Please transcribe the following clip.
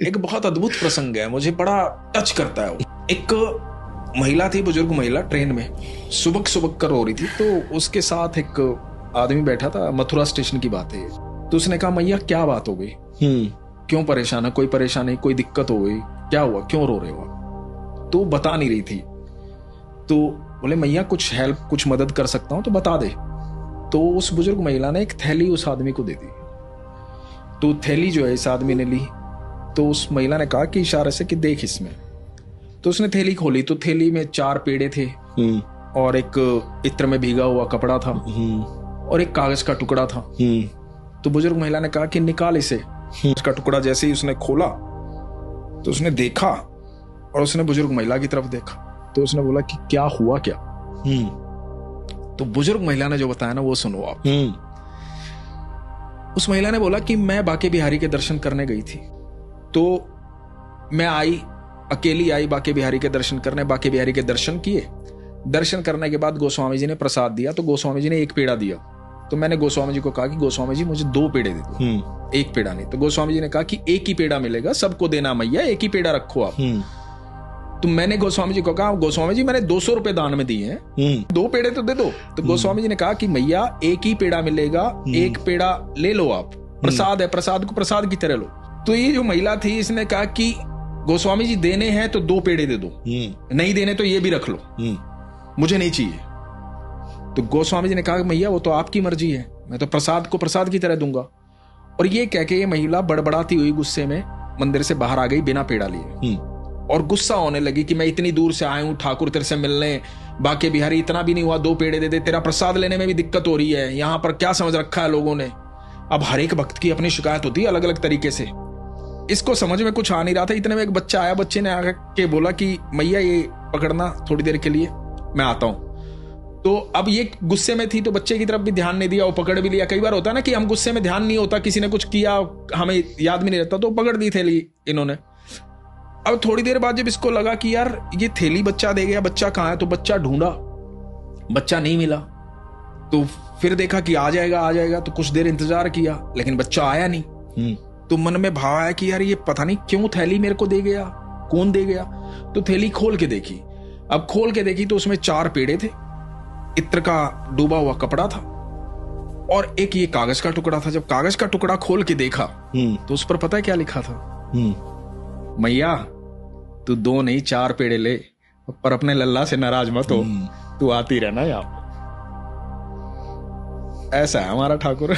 एक बहुत अद्भुत प्रसंग है, मुझे बड़ा टच करता है। एक महिला थी, बुजुर्ग महिला, ट्रेन में सुबक सुबक कर रो रही थी। तो उसके साथ एक आदमी बैठा था, मथुरा स्टेशन की बात है। तो उसने कहा, मैया क्या बात हो गई, क्यों परेशान है, कोई परेशानी, कोई दिक्कत हो गई, क्या हुआ, क्यों रो रहे हो? तो बता नहीं रही थी। तो बोले, मैया कुछ हेल्प, कुछ मदद कर सकता हूं तो बता दे। तो उस बुजुर्ग महिला ने एक थैली उस आदमी को दे दी। तो थैली जो है इस आदमी ने ली। तो उस महिला ने कहा कि इशारे से कि देख इसमें। तो उसने थैली खोली तो थैली में 4 पेड़े थे और एक इत्र में भीगा हुआ कपड़ा था और एक कागज का टुकड़ा था। तो बुजुर्ग महिला ने कहा कि निकाल इसे। उसका टुकड़ा जैसे ही उसने खोला तो उसने देखा और उसने बुजुर्ग महिला की तरफ देखा। तो उसने बोला कि क्या हुआ क्या? तो बुजुर्ग महिला ने जो बताया ना वो सुनो आप। उस महिला ने बोला कि मैं बांके बिहारी के दर्शन करने गई थी। तो मैं आई, अकेली आई बांके बिहारी के दर्शन करने। बांके बिहारी के दर्शन किए। दर्शन करने के बाद गोस्वामी जी ने प्रसाद दिया। तो गोस्वामी जी ने 1 पेड़ा दिया। तो मैंने गोस्वामी जी को कहा कि गोस्वामी जी मुझे 2 पेड़े दे दो, 1 पेड़ा नहीं। तो गोस्वामी जी ने कहा कि 1 ही पेड़ा मिलेगा, सबको देना मैया, 1 ही पेड़ा रखो आप। तो मैंने गोस्वामी जी को कहा, गोस्वामी जी मैंने 200 रुपए दान में दिए हैं, 2 पेड़े तो दे दो। तो गोस्वामी जी ने कहा कि मैया 1 ही पेड़ा मिलेगा, 1 पेड़ा ले लो आप, प्रसाद है, प्रसाद को प्रसाद की तरह लो। तो ये जो महिला थी इसने कहा कि गोस्वामी जी देने हैं तो 2 पेड़े दे दो, नहीं देने तो ये भी रख लो, मुझे नहीं चाहिए। तो गोस्वामी जी ने कहा मैया वो तो आपकी मर्जी है, मैं तो प्रसाद को प्रसाद की तरह दूंगा। और ये कह के ये महिला बड़बड़ाती हुई गुस्से में मंदिर से बाहर आ गई बिना पेड़ा लिए और गुस्सा होने लगी कि मैं इतनी दूर से आया हूं ठाकुर तेरे से मिलने, बांके बिहारी इतना भी नहीं हुआ 2 पेड़े दे दे, तेरा प्रसाद लेने में भी दिक्कत हो रही है, यहाँ पर क्या समझ रखा है लोगों ने। अब हर एक भक्त की अपनी शिकायत होती है अलग अलग तरीके से। इसको समझ में कुछ आ नहीं रहा था। इतने में एक बच्चा आया, बच्चे ने आके बोला कि मैया ये पकड़ना थोड़ी देर के लिए, मैं आता हूं। तो अब ये गुस्से में थी तो बच्चे की तरफ भी ध्यान नहीं दिया, वो पकड़ भी लिया। कई बार होता है ना कि हम गुस्से में ध्यान नहीं होता, किसी ने कुछ किया हमें याद भी नहीं रहता, तो पकड़ दी थैली इन्होंने। अब थोड़ी देर बाद जब इसको लगा कि यार ये थैली बच्चा दे गया, बच्चा कहाँ है, तो बच्चा ढूंढा, बच्चा नहीं मिला। तो फिर देखा कि आ जाएगा आ जाएगा, तो कुछ देर इंतजार किया लेकिन बच्चा आया नहीं। तो मन में भाव आया कि यार ये पता नहीं क्यों थैली मेरे को दे गया, कौन दे गया। तो थैली खोल के देखी। अब खोल के देखी तो उसमें 4 पेड़े थे, इत्र का डूबा हुआ कपड़ा था और एक ये कागज का टुकड़ा था। जब कागज का टुकड़ा खोल के देखा तो उस पर पता है क्या लिखा था? मैया तू 2 नहीं 4 पेड़े ले, पर अपने लल्ला से नाराज मत हो, तू आती रहना यहाँ। ऐसा है हमारा ठाकुर।